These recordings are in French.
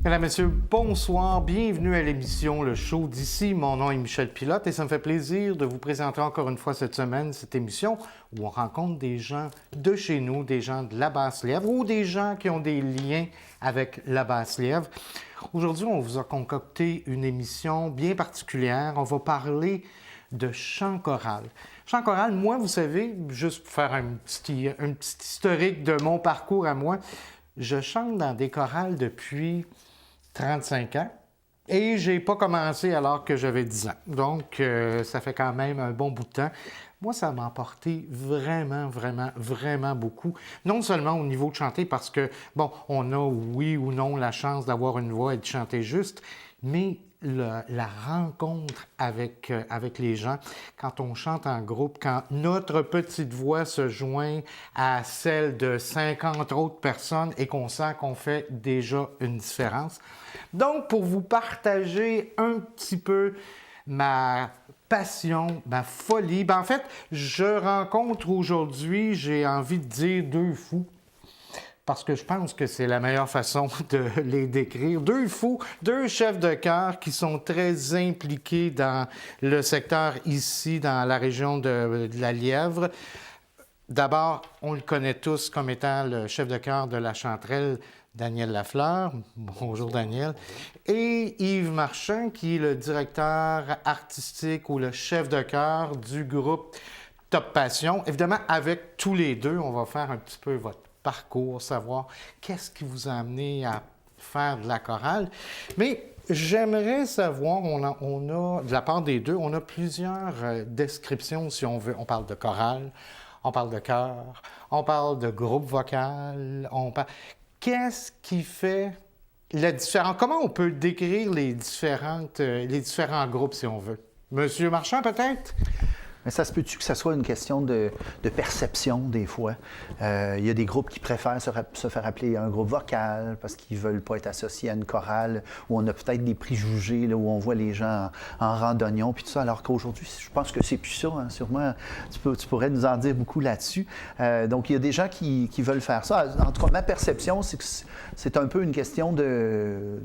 Mesdames, Messieurs, bonsoir. Bienvenue à l'émission Le Show d'ici. Mon nom est Michel Pilote et ça me fait plaisir de vous présenter encore une fois cette semaine cette émission où on rencontre des gens de chez nous, des gens de la Basse-Lièvre ou des gens qui ont des liens avec la Basse-Lièvre. Aujourd'hui, on vous a concocté une émission bien particulière. On va parler de chant choral. Chant choral, moi, vous savez, juste pour faire un petit historique de mon parcours à moi, je chante dans des chorales depuis 35 ans et j'ai pas commencé alors que j'avais 10 ans. Donc, ça fait quand même un bon bout de temps. Moi, ça m'a apporté vraiment beaucoup. Non seulement au niveau de chanter parce que, bon, on a oui ou non la chance d'avoir une voix et de chanter juste, mais la rencontre avec les gens, quand on chante en groupe, quand notre petite voix se joint à celle de 50 autres personnes et qu'on sent qu'on fait déjà une différence. Donc, pour vous partager un petit peu ma passion, ma folie, en fait, je rencontre aujourd'hui, j'ai envie de dire deux fous, parce que je pense que c'est la meilleure façon de les décrire. Deux fous, deux chefs de chœur qui sont très impliqués dans le secteur ici, dans la région de la Lièvre. D'abord, on le connaît tous comme étant le chef de chœur de la Chanterelle, Daniel Lafleur. Bonjour Daniel. Et Yves Marchand, qui est le directeur artistique ou le chef de chœur du groupe Top Passion. Évidemment, avec tous les deux, on va faire un petit peu votre parcours, savoir qu'est-ce qui vous a amené à faire de la chorale. Mais j'aimerais savoir, on a, de la part des deux, on a plusieurs descriptions, si on veut. On parle de chorale, on parle de chœur, on parle de groupe vocal, Qu'est-ce qui fait la différence? Comment on peut décrire les différents groupes, si on veut? Monsieur Marchand, peut-être? Mais ça se peut-tu que ça soit une question de perception, des fois? Il y a des groupes qui préfèrent se faire appeler un groupe vocal parce qu'ils ne veulent pas être associés à une chorale, où on a peut-être des préjugés, là, où on voit les gens en randonnion, puis tout ça, alors qu'aujourd'hui, je pense que c'est plus ça. Hein. Sûrement, tu pourrais nous en dire beaucoup là-dessus. Donc, il y a des gens qui veulent faire ça. En tout cas, ma perception, c'est que c'est un peu une question de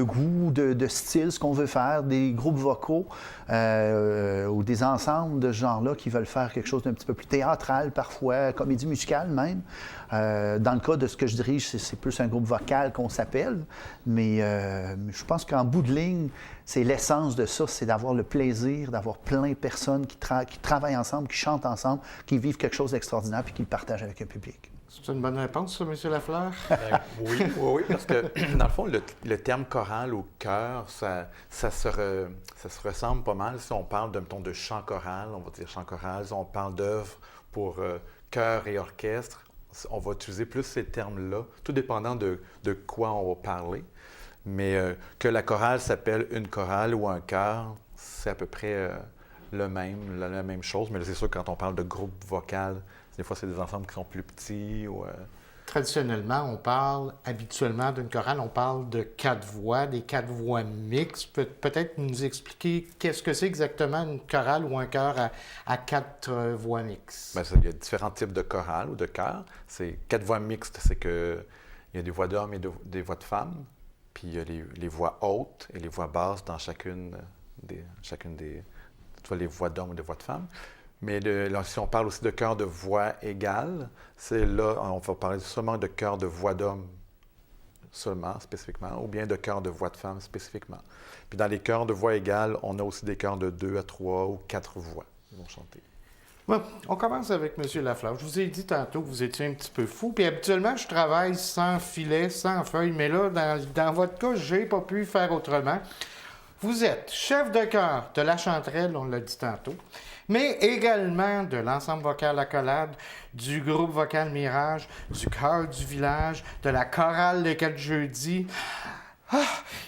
goût, de style, ce qu'on veut faire, des groupes vocaux ou des ensembles de genre-là qui veulent faire quelque chose d'un petit peu plus théâtral parfois, comédie musicale même. Dans le cas de ce que je dirige, c'est plus un groupe vocal qu'on s'appelle, mais je pense qu'en bout de ligne, c'est l'essence de ça, c'est d'avoir le plaisir d'avoir plein de personnes qui travaillent ensemble, qui chantent ensemble, qui vivent quelque chose d'extraordinaire puis qui le partagent avec un public. C'est une bonne réponse, ça, M. Lafleur? Oui, parce que, dans le fond, le terme choral ou chœur, ça se ressemble pas mal. Si on parle de chant choral, on va dire chant choral. Si on parle d'œuvres pour chœur et orchestre, on va utiliser plus ces termes-là, tout dépendant de quoi on va parler. Mais que la chorale s'appelle une chorale ou un chœur, c'est à peu près la même chose. Mais là, c'est sûr que quand on parle de groupe vocal, des fois, c'est des ensembles qui sont plus petits. Ou, Traditionnellement, on parle habituellement d'une chorale, on parle de 4 voix, des 4 voix mixtes. Peut-être nous expliquer qu'est-ce que c'est exactement une chorale ou un chœur à 4 voix mixtes? Bien, il y a différents types de chorales ou de chœurs. C'est 4 voix mixtes, c'est qu'il y a des voix d'hommes et des voix de femmes. Puis il y a les voix hautes et les voix basses dans chacune des soit les voix d'hommes ou des voix de femmes. Mais là, si on parle aussi de chœur de voix égale, c'est là, on va parler seulement de chœur de voix d'homme seulement, spécifiquement, ou bien de chœur de voix de femme spécifiquement. Puis dans les chœurs de voix égale, on a aussi des chœurs de 2 à 3 ou 4 voix qui vont chanter. Bon, on commence avec M. Lafleur. Je vous ai dit tantôt que vous étiez un petit peu fou. Puis habituellement, je travaille sans filet, sans feuille. Mais là, dans votre cas, je n'ai pas pu faire autrement. Vous êtes chef de chœur de la Chanterelle, on l'a dit tantôt, mais également de l'ensemble vocal Accolade, du groupe vocal Mirage, du chœur du village, de la chorale Les 4 jeudis,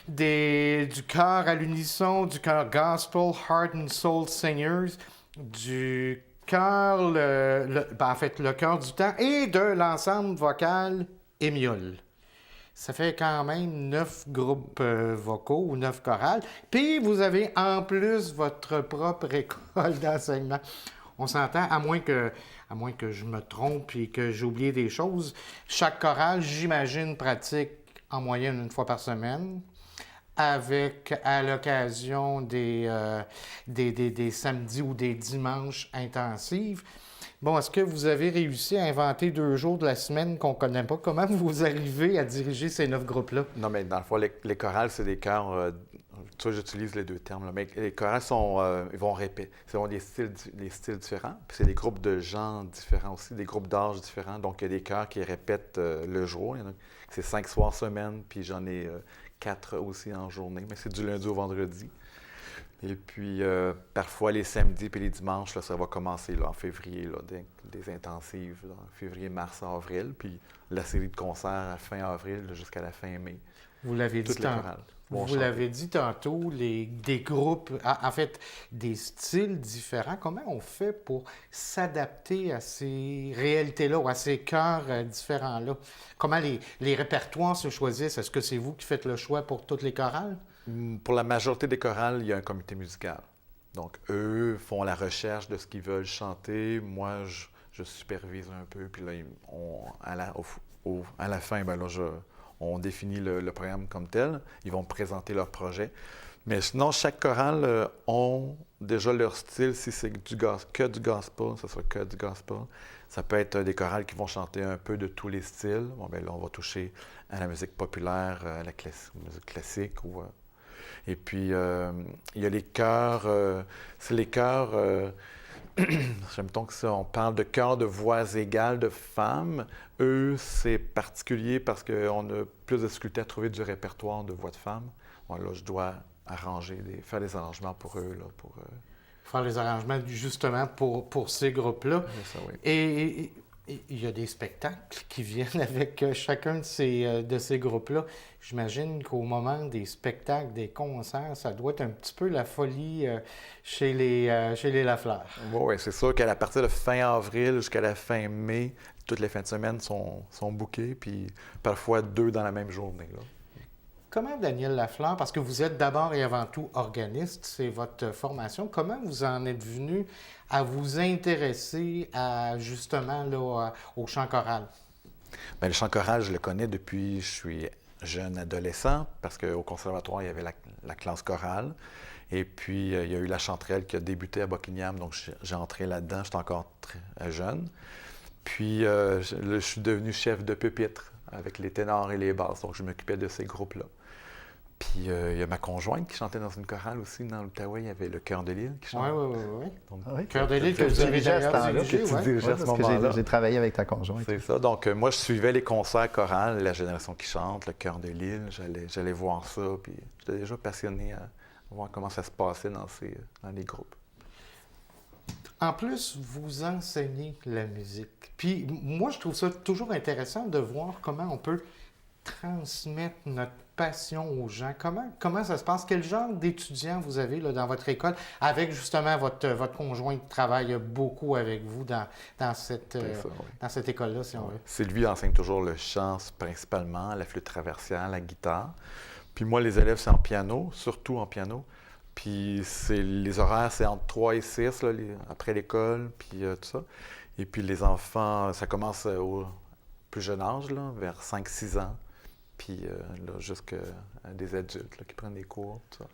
du chœur à l'unisson, du chœur Gospel, Heart and Soul Singers, du chœur, le chœur du temps, et de l'ensemble vocal Émiole. Ça fait quand même 9 groupes vocaux ou 9 chorales. Puis vous avez en plus votre propre école d'enseignement. On s'entend, à moins que je me trompe et que j'ai oublié des choses, chaque chorale, j'imagine, pratique en moyenne une fois par semaine, avec, à l'occasion des samedis ou des dimanches intensifs. Bon, est-ce que vous avez réussi à inventer 2 jours de la semaine qu'on ne connaît pas? Comment vous arrivez à diriger ces 9 groupes-là? Non, mais dans le fond, les chorales, c'est des chœurs. Tu vois, j'utilise les deux termes, là, mais les chorales ils vont répéter. Ils des styles différents. Puis c'est des groupes de gens différents aussi, des groupes d'âge différents. Donc, il y a des chœurs qui répètent le jour. C'est 5 soirs semaine, puis j'en ai 4 aussi en journée, mais c'est du lundi au vendredi. Et puis, parfois, les samedis et les dimanches, là, ça va commencer là, en février, là, des intensives, là, en février, mars, avril. Puis la série de concerts à fin avril jusqu'à la fin mai. Vous l'avez dit, vous l'avez dit tantôt, des groupes, en fait, des styles différents. Comment on fait pour s'adapter à ces réalités-là ou à ces chœurs différents-là? Comment les répertoires se choisissent? Est-ce que c'est vous qui faites le choix pour toutes les chorales? Pour la majorité des chorales, il y a un comité musical. Donc, eux font la recherche de ce qu'ils veulent chanter. Moi, je supervise un peu. Puis là, à la fin, ben là, on définit le programme comme tel. Ils vont présenter leur projet. Mais sinon, chaque chorale ont déjà leur style. Si c'est que du gospel, ça sera que du gospel. Ça peut être des chorales qui vont chanter un peu de tous les styles. Bon, bien là, on va toucher à la musique populaire, à la musique classique. Et puis, il y a les chœurs. C'est les chœurs... J'aime tant que ça, on parle de chœurs de voix égales de femmes. Eux, c'est particulier parce qu'on a plus de difficulté à trouver du répertoire de voix de femmes. Bon, là, je dois faire des arrangements pour eux. Là, faire les arrangements justement pour ces groupes-là. Ça, oui. Et il y a des spectacles qui viennent avec chacun de ces groupes-là. J'imagine qu'au moment des spectacles, des concerts, ça doit être un petit peu la folie chez les Lafleur. Oui, c'est sûr qu'à partir de fin avril jusqu'à la fin mai, toutes les fins de semaine sont bookées, puis parfois 2 dans la même journée. Là. Comment, Daniel Lafleur, parce que vous êtes d'abord et avant tout organiste, c'est votre formation, comment vous en êtes venu à vous intéresser justement là, au chant choral? Bien, le chant choral, je le connais depuis que je suis jeune adolescent, parce qu'au conservatoire, il y avait la classe chorale. Et puis, il y a eu la chanterelle qui a débuté à Buckingham, donc j'ai entré là-dedans, j'étais encore très jeune. Puis, je suis devenu chef de pupitre avec les ténors et les basses, donc je m'occupais de ces groupes-là. Puis, il y a ma conjointe qui chantait dans une chorale aussi, dans l'Outaouais, il y avait le Chœur de Lille qui chantait. Oui. Oui, Chœur de Lille que vous avez déjà dirigé, oui. J'ai travaillé avec ta conjointe. C'est ça. Donc, moi, je suivais les concerts chorales, La Génération qui chante, le Chœur de Lille. J'allais voir ça, puis j'étais déjà passionné à voir comment ça se passait dans les groupes. En plus, vous enseignez la musique. Puis moi, je trouve ça toujours intéressant de voir comment on peut transmettre notre passion aux gens. Comment ça se passe? Quel genre d'étudiants vous avez là, dans votre école? Avec justement votre conjoint qui travaille beaucoup avec vous dans cette école-là, si on veut. Sylvie enseigne toujours le chant principalement, la flûte traversière, la guitare. Puis moi, les élèves, c'est en piano, surtout en piano. Puis les horaires, c'est entre 3 et 6, là, après l'école, puis tout ça. Et puis les enfants, ça commence au plus jeune âge, là, vers 5-6 ans. Puis là, jusqu'à des adultes là, qui prennent des cours, tout ça.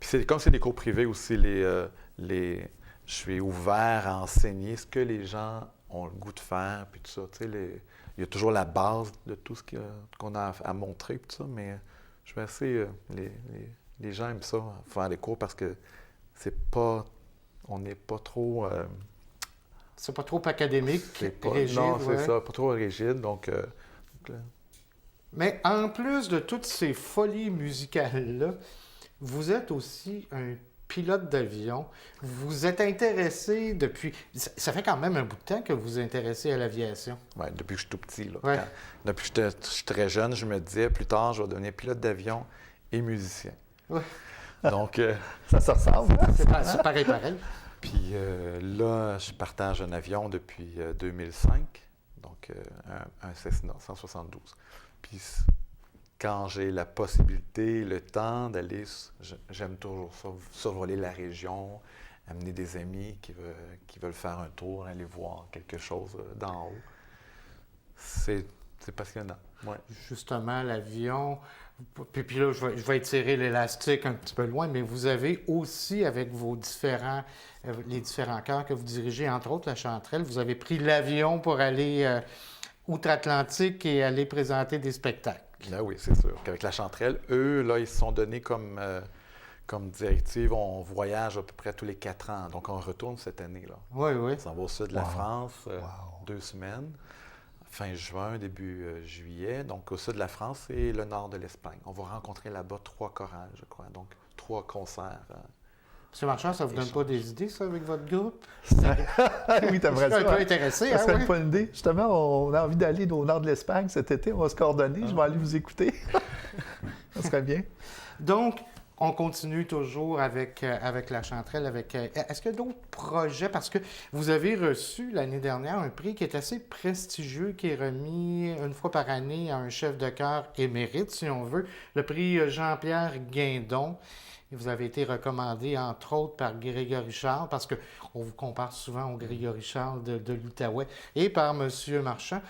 Puis comme c'est des cours privés aussi, je suis ouvert à enseigner ce que les gens ont le goût de faire, puis tout ça. Tu sais, il y a toujours la base de tout ce qu'on a à montrer, puis tout ça, mais je suis assez... les gens aiment ça, faire des cours, parce que on n'est pas trop... c'est pas trop académique, rigide. Non, c'est ça, pas trop rigide, donc Mais en plus de toutes ces folies musicales-là, vous êtes aussi un pilote d'avion. Vous êtes intéressé depuis... Ça fait quand même un bout de temps que vous vous intéressez à l'aviation. Oui, depuis que je suis tout petit. Là. Ouais. Depuis que je suis très jeune, je me disais, plus tard, je vais devenir pilote d'avion et musicien. Ouais. Donc... ça se ressemble. C'est pareil. Puis là, je partage un avion depuis 2005, donc un Cessna 172. Puis quand j'ai la possibilité, le temps d'aller, j'aime toujours ça, survoler la région, amener des amis qui veulent faire un tour, aller voir quelque chose d'en haut. C'est passionnant, ouais. Justement, l'avion. Puis là, je vais étirer l'élastique un petit peu loin, mais vous avez aussi, avec les différents chœurs que vous dirigez, entre autres la Chanterelle, vous avez pris l'avion pour aller outre-Atlantique et aller présenter des spectacles. Là, oui, c'est sûr. Qu'avec la Chanterelle, eux, là, ils se sont donnés comme directive, on voyage à peu près tous les 4 ans. Donc, on retourne cette année, là. Oui, oui. On s'en va au sud de la France, 2 semaines, fin juin, début juillet. Donc, au sud de la France et le nord de l'Espagne. On va rencontrer là-bas 3 chorales, je crois. Donc, 3 concerts. M. Marchand, ça ne vous donne pas des idées, ça, avec votre groupe? Oui, t'aimerais ça. Je suis un peu intéressé, Ça serait oui. une bonne idée. Justement, on a envie d'aller au nord de l'Espagne cet été. On va se coordonner. Je vais aller vous écouter. Ça serait bien. Donc, on continue toujours avec la Chanterelle. Est-ce qu'il y a d'autres projets? Parce que vous avez reçu l'année dernière un prix qui est assez prestigieux, qui est remis une fois par année à un chef de chœur émérite, si on veut, le prix Jean-Pierre Guindon. Et vous avez été recommandé, entre autres, par Grégory Charles, parce qu'on vous compare souvent au Grégory Charles de l'Outaouais, et par M. Marchand.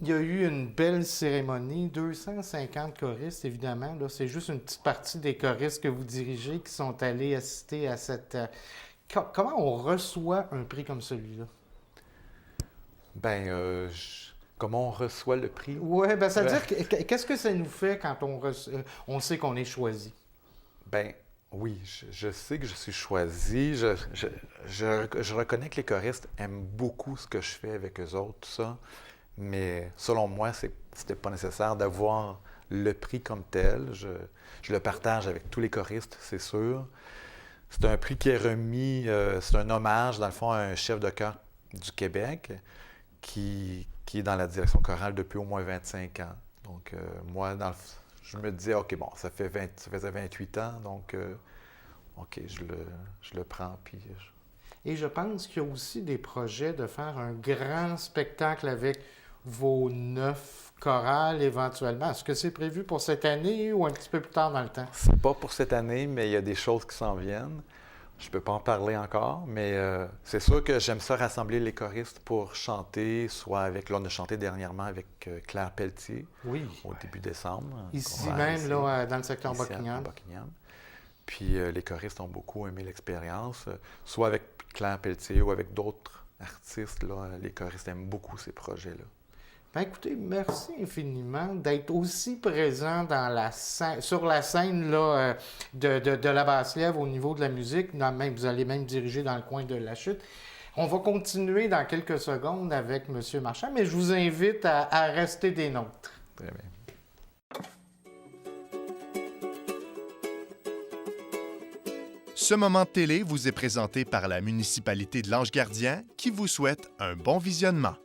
Il y a eu une belle cérémonie, 250 choristes, évidemment. Là, c'est juste une petite partie des choristes que vous dirigez qui sont allés assister à cette... Comment on reçoit un prix comme celui-là? Comment on reçoit le prix? Oui, bien, ça veut dire, qu'est-ce que ça nous fait quand on sait qu'on est choisi? Bien, oui, je sais que je suis choisi. Je reconnais que les choristes aiment beaucoup ce que je fais avec eux autres, tout ça. Mais selon moi, c'était pas nécessaire d'avoir le prix comme tel. Je le partage avec tous les choristes, c'est sûr. C'est un prix qui est remis, c'est un hommage, dans le fond, à un chef de chœur du Québec qui est dans la direction chorale depuis au moins 25 ans. Donc, moi, je me disais, OK, bon, ça faisait 28 ans, donc, OK, je le prends, puis... Et je pense qu'il y a aussi des projets de faire un grand spectacle avec vos 9 chorales éventuellement. Est-ce que c'est prévu pour cette année ou un petit peu plus tard dans le temps? C'est pas pour cette année, mais il y a des choses qui s'en viennent. Je peux pas en parler encore, mais c'est sûr que j'aime ça rassembler les choristes pour chanter, soit avec... Là, on a chanté dernièrement avec Claire Pelletier au début décembre. Ici même, là, dans le secteur ici, Buckingham. À Buckingham. Puis les choristes ont beaucoup aimé l'expérience, soit avec Claire Pelletier ou avec d'autres artistes. Là, les choristes aiment beaucoup ces projets-là. Ben écoutez, merci infiniment d'être aussi présent sur la scène là, de la Basse-Lièvre au niveau de la musique. Vous allez même diriger dans le coin de la Chute. On va continuer dans quelques secondes avec M. Marchand, mais je vous invite à rester des nôtres. Très bien. Ce moment de télé vous est présenté par la municipalité de l'Ange-Gardien qui vous souhaite un bon visionnement.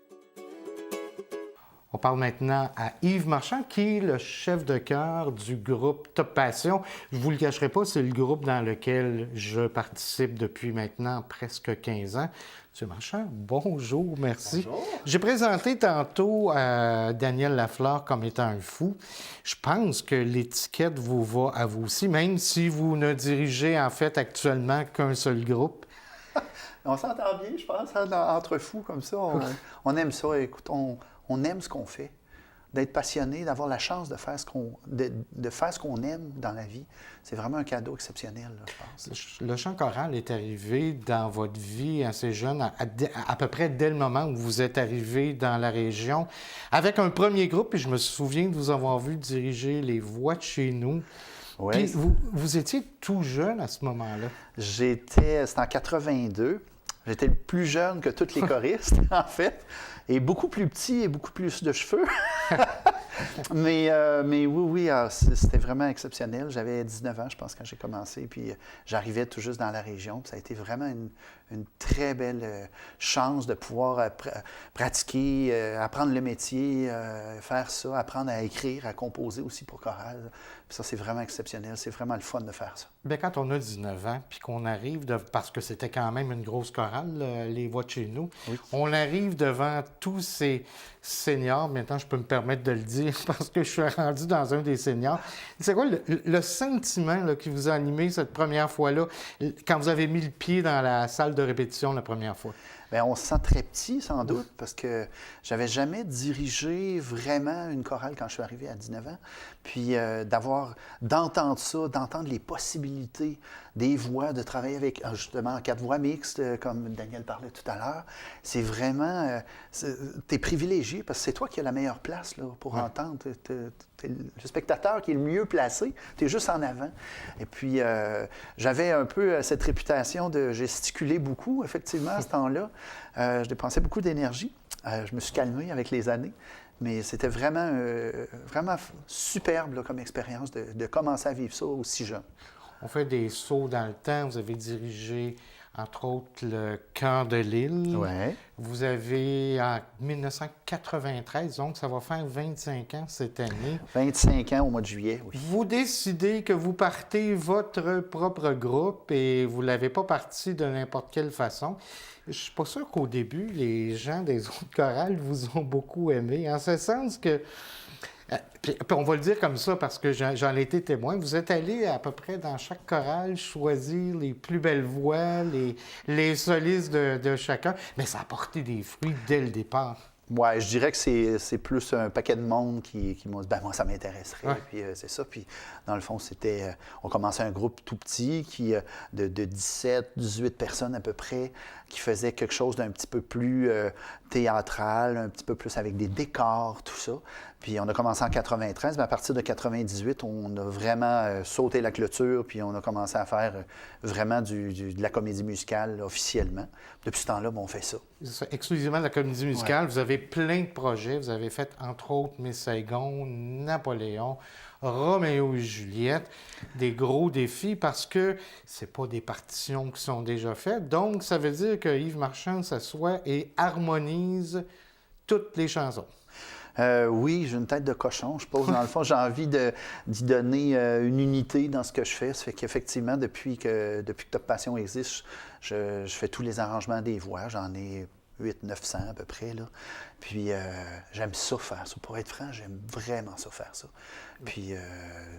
On parle maintenant à Yves Marchand, qui est le chef de chœur du groupe Top Passion. Je ne vous le cacherai pas, c'est le groupe dans lequel je participe depuis maintenant presque 15 ans. Monsieur Marchand, bonjour, merci. Bonjour. J'ai présenté tantôt Daniel Lafleur comme étant un fou. Je pense que l'étiquette vous va à vous aussi, même si vous ne dirigez en fait actuellement qu'un seul groupe. On s'entend bien, je pense, entre fous comme ça. On aime ça. Écoute, on aime ce qu'on fait, d'être passionné, d'avoir la chance de faire ce qu'on aime dans la vie. C'est vraiment un cadeau exceptionnel, là, je pense. Le chant choral est arrivé dans votre vie assez jeune, à peu près dès le moment où vous êtes arrivé dans la région, avec un premier groupe, et je me souviens de vous avoir vu diriger les Voix de chez nous. Ouais, puis vous étiez tout jeune à ce moment-là. C'était en 82. J'étais le plus jeune que tous les choristes, en fait, et beaucoup plus petit et beaucoup plus de cheveux. mais oui, c'était vraiment exceptionnel. J'avais 19 ans, je pense, quand j'ai commencé, puis j'arrivais tout juste dans la région. Puis ça a été vraiment une très belle chance de pouvoir pratiquer, apprendre le métier, faire ça, apprendre à écrire, à composer aussi pour chorale. Puis ça, c'est vraiment exceptionnel. C'est vraiment le fun de faire ça. Bien, quand on a 19 ans, puis qu'on arrive, parce que c'était quand même une grosse chorale, les voix de chez nous, on arrive devant tous ces seniors. Maintenant, je peux me permettre de le dire parce que je suis rendu dans un des seniors. C'est quoi le sentiment là, qui vous a animé cette première fois-là, quand vous avez mis le pied dans la salle de répétition la première fois? Bien, on se sent très petit, sans doute, parce que j'avais jamais dirigé vraiment une chorale quand je suis arrivé à 19 ans. Puis d'entendre ça, d'entendre les possibilités des voix, de travailler avec, justement, 4 voix mixtes, comme Daniel parlait tout à l'heure, c'est vraiment... t'es privilégié, parce que c'est toi qui as la meilleure place là, pour entendre. T'es le spectateur qui est le mieux placé, tu es juste en avant. Et puis, j'avais un peu cette réputation de gesticuler beaucoup, effectivement, à ce temps-là. Je dépensais beaucoup d'énergie. Je me suis calmé avec les années. Mais c'était vraiment, vraiment superbe là, comme expérience de commencer à vivre ça aussi jeune. On fait des sauts dans le temps. Vous avez dirigé, entre autres, le Chœur de Lille. Ouais. Vous avez, en 1993, donc ça va faire 25 ans cette année. 25 ans au mois de juillet, oui. Vous décidez que vous partez votre propre groupe et vous ne l'avez pas parti de n'importe quelle façon. Je ne suis pas sûr qu'au début, les gens des autres chorales vous ont beaucoup aimé, en ce sens que... Puis on va le dire comme ça parce que j'en ai été témoin. Vous êtes allé à peu près dans chaque chorale choisir les plus belles voix, les solistes de chacun, mais ça a porté des fruits dès le départ. Ouais, je dirais que c'est plus un paquet de monde qui m'ont dit « ben moi, ça m'intéresserait. Ouais. » Puis c'est ça. Puis dans le fond, c'était... on commençait un groupe tout petit de 17, 18 personnes à peu près qui faisait quelque chose d'un petit peu plus théâtral, un petit peu plus avec des décors, tout ça. Puis on a commencé en 93, mais à partir de 98, on a vraiment sauté la clôture, puis on a commencé à faire vraiment de la comédie musicale là, officiellement. Depuis ce temps-là, on fait ça. Exclusivement de la comédie musicale. Vous avez plein de projets. Vous avez fait, entre autres, Miss Saigon, Napoléon, Roméo et Juliette, des gros défis parce que c'est pas des partitions qui sont déjà faites. Donc, ça veut dire que Yves Marchand s'assoit et harmonise toutes les chansons. Oui, j'ai une tête de cochon. Je pense, dans le fond, j'ai envie d'y donner une unité dans ce que je fais. Ça fait qu'effectivement, depuis que Top Passion existe, je fais tous les arrangements des voix. J'en ai 800-900 à peu près, là. Puis j'aime ça faire ça. Pour être franc, j'aime vraiment ça faire ça. Puis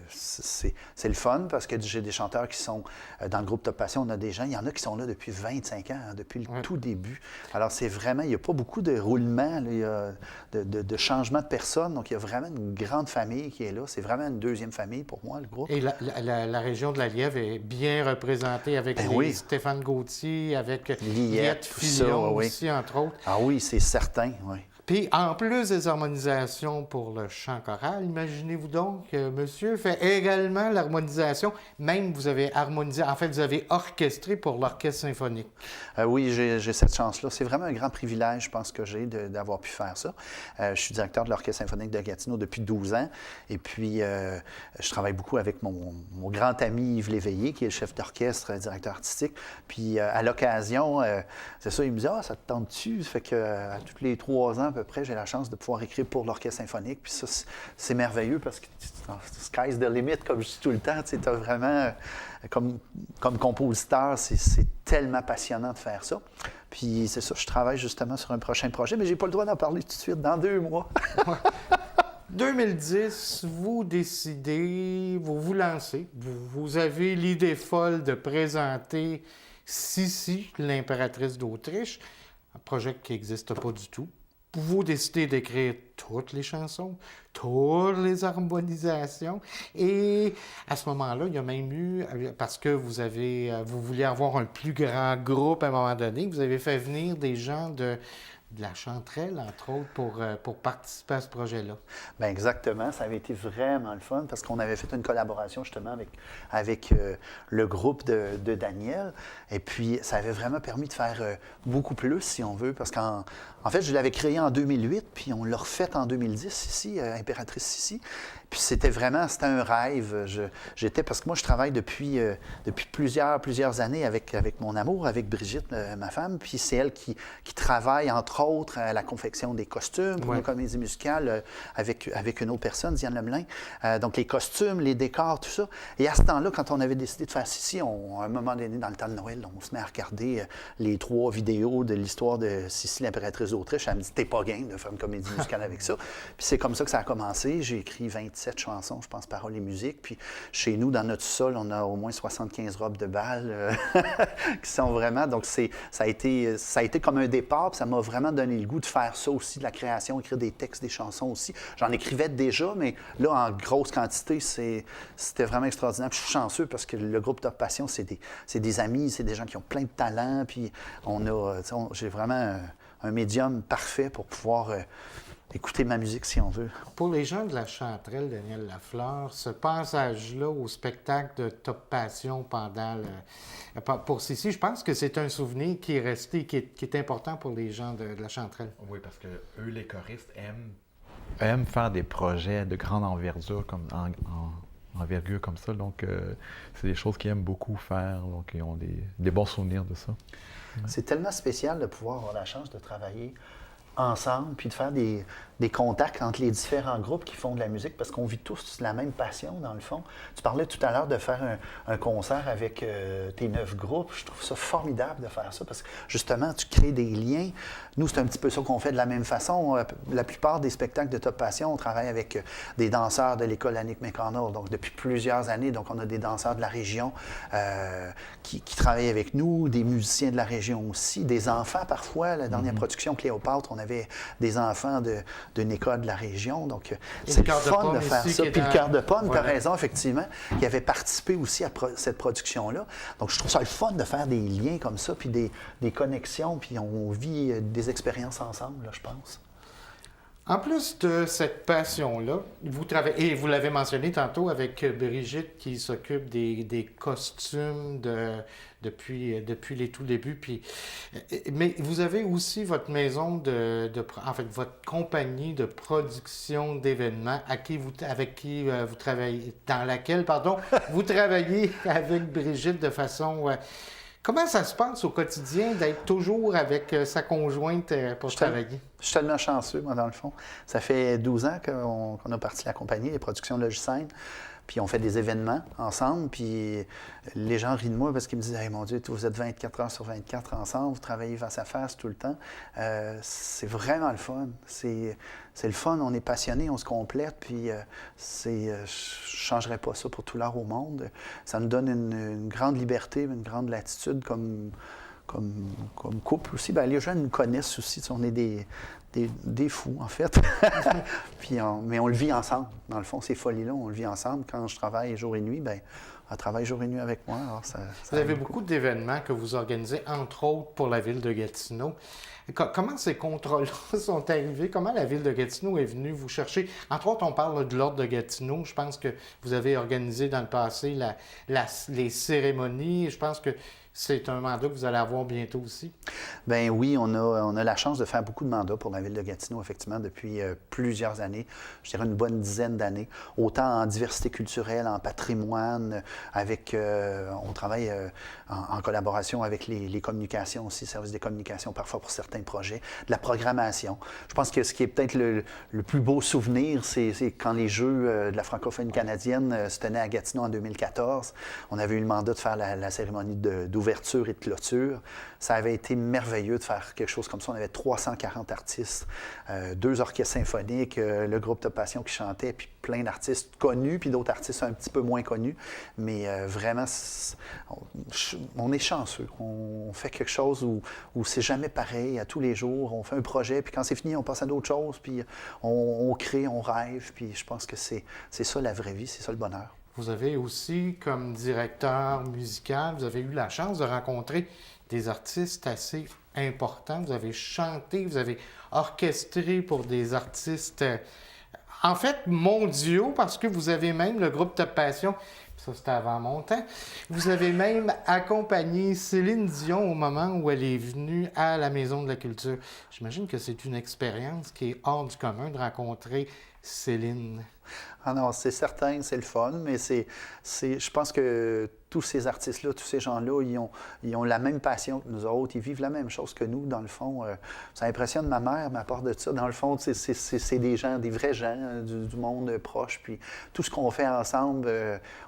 c'est le fun parce que j'ai des chanteurs qui sont dans le groupe Top Passion. On a des gens, il y en a qui sont là depuis 25 ans, hein, depuis le tout début. Alors c'est vraiment, il n'y a pas beaucoup de roulement, là, il y a de changement de personnes. Donc il y a vraiment une grande famille qui est là. C'est vraiment une deuxième famille pour moi, le groupe. Et la région de la Lièvre est bien représentée avec Stéphane Gauthier, avec Liette Filion aussi, entre autres. Ah oui, c'est certain, oui. Puis, en plus des harmonisations pour le chant choral, imaginez-vous donc que monsieur fait également l'harmonisation. Même vous avez harmonisé, en fait, vous avez orchestré pour l'orchestre symphonique. Oui, j'ai cette chance-là. C'est vraiment un grand privilège, je pense, que j'ai d'avoir pu faire ça. Je suis directeur de l'Orchestre symphonique de Gatineau depuis 12 ans. Et puis, je travaille beaucoup avec mon grand ami Yves Léveillé, qui est le chef d'orchestre, directeur artistique. Puis, à l'occasion, c'est ça, il me dit « Ah, ça te tente-tu? » Ça fait que tous les 3 ans, à peu près, j'ai la chance de pouvoir écrire pour l'Orchestre symphonique. Puis ça, c'est merveilleux parce que sky's the limit, comme je dis tout le temps. Tu as vraiment, comme compositeur, c'est tellement passionnant de faire ça. Puis c'est ça, je travaille justement sur un prochain projet, mais j'ai pas le droit d'en parler tout de suite, dans 2 mois. 2010, vous décidez, vous vous lancez, vous avez l'idée folle de présenter Sissi, l'impératrice d'Autriche, un projet qui n'existe pas du tout. Vous décidez d'écrire toutes les chansons, toutes les harmonisations. Et à ce moment-là, il y a même eu, parce que vous vouliez avoir un plus grand groupe à un moment donné, vous avez fait venir des gens de la Chanterelle, entre autres, pour participer à ce projet-là. Bien, exactement. Ça avait été vraiment le fun parce qu'on avait fait une collaboration justement avec le groupe de Daniel. Et puis, ça avait vraiment permis de faire beaucoup plus, si on veut, parce qu'en fait, je l'avais créé en 2008, puis on l'a refait en 2010 ici, Impératrice Sissi. Puis c'était un rêve. Parce que moi, je travaille depuis plusieurs années avec mon amour, avec Brigitte, ma femme. Puis c'est elle qui travaille, entre autres, à la confection des costumes pour une comédie musicale avec une autre personne, Diane Lemelin. Donc les costumes, les décors, tout ça. Et à ce temps-là, quand on avait décidé de faire Sissi, à un moment donné, dans le temps de Noël, on se met à regarder les 3 vidéos de l'histoire de Sissi, l'impératrice d'Autriche. Elle me dit « T'es pas game de faire une comédie musicale avec ça. » Puis c'est comme ça que ça a commencé. J'ai écrit 27 chansons, je pense, paroles et musique. Puis chez nous, dans notre sol, on a au moins 75 robes de bal qui sont vraiment... Donc ça a été comme un départ, puis ça m'a vraiment donné le goût de faire ça aussi, de la création, écrire des textes, des chansons aussi. J'en écrivais déjà, mais là, en grosse quantité, c'était vraiment extraordinaire. Puis je suis chanceux parce que le groupe Top Passion, c'est des amis, c'est des gens qui ont plein de talent. Puis j'ai vraiment un médium parfait pour pouvoir écouter ma musique si on veut. Pour les gens de la Chanterelle, Daniel Lafleur, ce passage-là au spectacle de Top Passion pour Sissi, je pense que c'est un souvenir qui est resté, qui est important pour les gens de la Chanterelle. Oui, parce que eux, les choristes, aiment faire des projets de grande envergure, envergure comme ça. Donc, c'est des choses qu'ils aiment beaucoup faire. Donc, ils ont des bons souvenirs de ça. Ouais. C'est tellement spécial de pouvoir avoir la chance de travailler ensemble, puis de faire des contacts entre les différents groupes qui font de la musique, parce qu'on vit tous la même passion, dans le fond. Tu parlais tout à l'heure de faire un concert avec tes 9 groupes. Je trouve ça formidable de faire ça, parce que, justement, tu crées des liens. Nous, c'est un petit peu ça qu'on fait de la même façon. La plupart des spectacles de Top Passion, on travaille avec des danseurs de l'école Annick McConnell, donc depuis plusieurs années. Donc, on a des danseurs de la région qui travaillent avec nous, des musiciens de la région aussi, des enfants parfois. La dernière production, Cléopâtre, on avait des enfants d'une école de la région. Donc, c'est le fun de faire ça. Puis le Cœur de Pomme, tu as raison, effectivement, qui avait participé aussi à cette production-là. Donc, je trouve ça le fun de faire des liens comme ça, puis des connexions, puis on vit des expériences ensemble, là, je pense. En plus de cette passion-là, vous travaillez, et vous l'avez mentionné tantôt avec Brigitte qui s'occupe des costumes depuis les tout débuts. Mais vous avez aussi votre maison en fait, votre compagnie de production d'événements vous travaillez, dans laquelle, vous travaillez avec Brigitte de façon... Comment ça se passe au quotidien d'être toujours avec sa conjointe pour travailler? Je suis tellement chanceux, moi, dans le fond. Ça fait 12 ans qu'on a parti la compagnie, les productions Logicène. Puis on fait des événements ensemble, puis les gens rient de moi parce qu'ils me disent « Hey, mon Dieu, vous êtes 24 heures sur 24 ensemble, vous travaillez face à face tout le temps. » C'est vraiment le fun. C'est le fun, on est passionnés, on se complète, puis je ne changerais pas ça pour tout l'art au monde. Ça nous donne une grande liberté, une grande latitude comme couple aussi. Bien, les gens nous connaissent aussi, on est des fous, en fait. Mais on le vit ensemble. Dans le fond, ces folies-là, on le vit ensemble. Quand je travaille jour et nuit, bien, elle travaille jour et nuit avec moi. Alors vous avez beaucoup d'événements que vous organisez, entre autres pour la ville de Gatineau. Comment ces contrats-là sont arrivés? Comment la ville de Gatineau est venue vous chercher? Entre autres, on parle de l'Ordre de Gatineau. Je pense que vous avez organisé dans le passé les cérémonies. Je pense que c'est un mandat que vous allez avoir bientôt aussi. Bien oui, on a la chance de faire beaucoup de mandats pour la ville de Gatineau, effectivement, depuis plusieurs années. Je dirais une bonne dizaine d'années. Autant en diversité culturelle, en patrimoine, on travaille en collaboration avec les communications aussi, services des communications parfois pour certains projets, de la programmation. Je pense que ce qui est peut-être le plus beau souvenir, c'est quand les Jeux de la francophonie canadienne se tenaient à Gatineau en 2014. On avait eu le mandat de faire la cérémonie d'ouverture et de clôture. Ça avait été merveilleux de faire quelque chose comme ça. On avait 340 artistes, 2 orchestres symphoniques, le groupe Top Passion qui chantait, puis plein d'artistes connus, puis d'autres artistes un petit peu moins connus. Mais vraiment, on est chanceux. On fait quelque chose où c'est jamais pareil à tous les jours. On fait un projet, puis quand c'est fini, on passe à d'autres choses, puis on crée, on rêve. Puis je pense que c'est ça la vraie vie, c'est ça le bonheur. Vous avez aussi, comme directeur musical, vous avez eu la chance de rencontrer des artistes assez importants. Vous avez chanté, vous avez orchestré pour des artistes, en fait, mondiaux, parce que vous avez même le groupe Top Passion Ça, c'était avant mon temps. Vous avez même accompagné Céline Dion au moment où elle est venue à la Maison de la Culture. J'imagine que c'est une expérience qui est hors du commun de rencontrer Céline. Ah non, c'est certain, c'est le fun, mais je pense que tous ces artistes-là, tous ces gens-là, ils ont la même passion que nous autres, ils vivent la même chose que nous, dans le fond. Ça impressionne ma mère, m'apporte de ça. Dans le fond, c'est des gens, des vrais gens du monde proche, puis tout ce qu'on fait ensemble,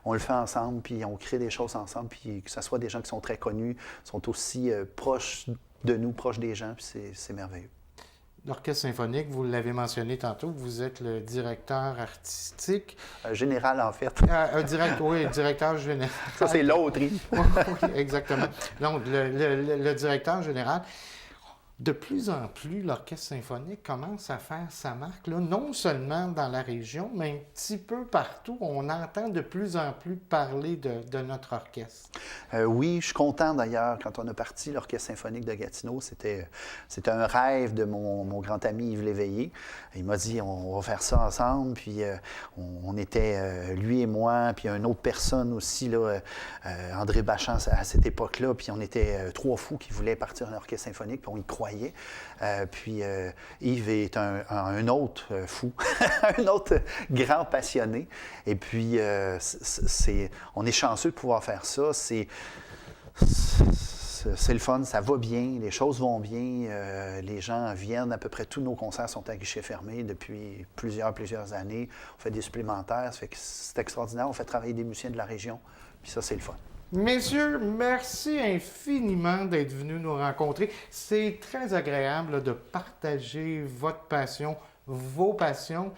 on le fait ensemble, puis on crée des choses ensemble, puis que ce soit des gens qui sont très connus, sont aussi proches de nous, proches des gens, puis c'est merveilleux. L'Orchestre symphonique, vous l'avez mentionné tantôt, vous êtes le directeur artistique. Général, en fait. Oui, directeur général. Ça, c'est l'autre. Oui, exactement. Donc, le directeur général. De plus en plus, l'Orchestre symphonique commence à faire sa marque, là, non seulement dans la région, mais un petit peu partout. On entend de plus en plus parler de notre orchestre. Oui, je suis content d'ailleurs. Quand on a parti l'Orchestre symphonique de Gatineau, c'était un rêve de mon grand ami Yves Léveillé. Il m'a dit, on va faire ça ensemble. Puis on était, lui et moi, puis une autre personne aussi, là, André Bachand, à cette époque-là. Puis on était trois fous qui voulaient partir en orchestre symphonique, puis on y croyait. Puis Yves est un autre fou, un autre grand passionné. Et puis, on est chanceux de pouvoir faire ça. C'est le fun, ça va bien, les choses vont bien. Les gens viennent, à peu près tous nos concerts sont à guichet fermé depuis plusieurs années. On fait des supplémentaires, ça fait que c'est extraordinaire. On fait travailler des musiciens de la région, puis ça, c'est le fun. Messieurs, merci infiniment d'être venus nous rencontrer. C'est très agréable là, de partager votre passion, vos passions.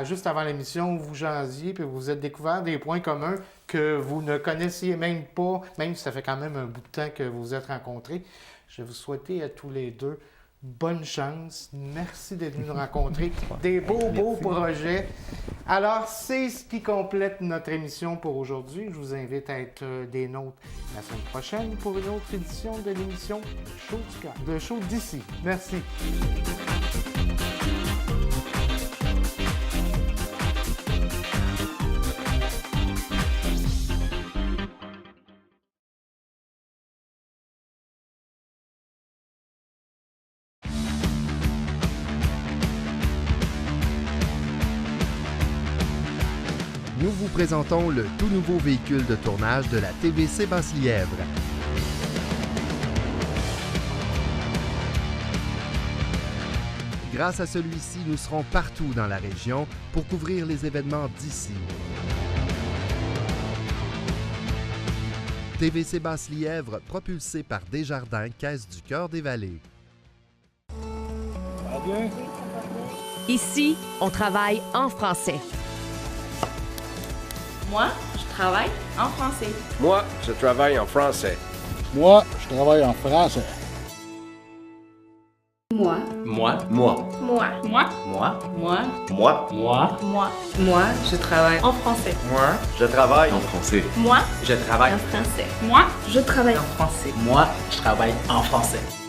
Juste avant l'émission, vous jasiez puis vous êtes découvert des points communs que vous ne connaissiez même pas, même si ça fait quand même un bout de temps que vous vous êtes rencontrés. Je vais vous souhaiter à tous les deux bonne chance. Merci d'être venus nous rencontrer. Des beaux projets. Alors, c'est ce qui complète notre émission pour aujourd'hui. Je vous invite à être des nôtres la semaine prochaine pour une autre édition de l'émission Le Show d'ici. Merci. Nous vous présentons le tout nouveau véhicule de tournage de la TVC Basse-Lièvre. Grâce à celui-ci, nous serons partout dans la région pour couvrir les événements d'ici. TVC Basse-Lièvre, propulsé par Desjardins, Caisse du Cœur des Vallées. Ça va bien? Ici, on travaille en français. Moi, je travaille en français. Moi, je travaille en français. Moi, je travaille en français. Moi. Moi. Moi. Moi. Moi. Moi. Moi. Moi. Moi. Moi. Moi, je travaille en français. Moi, je travaille en français. Moi, Je travaille en français. Moi, je travaille En français. Moi, je travaille en français.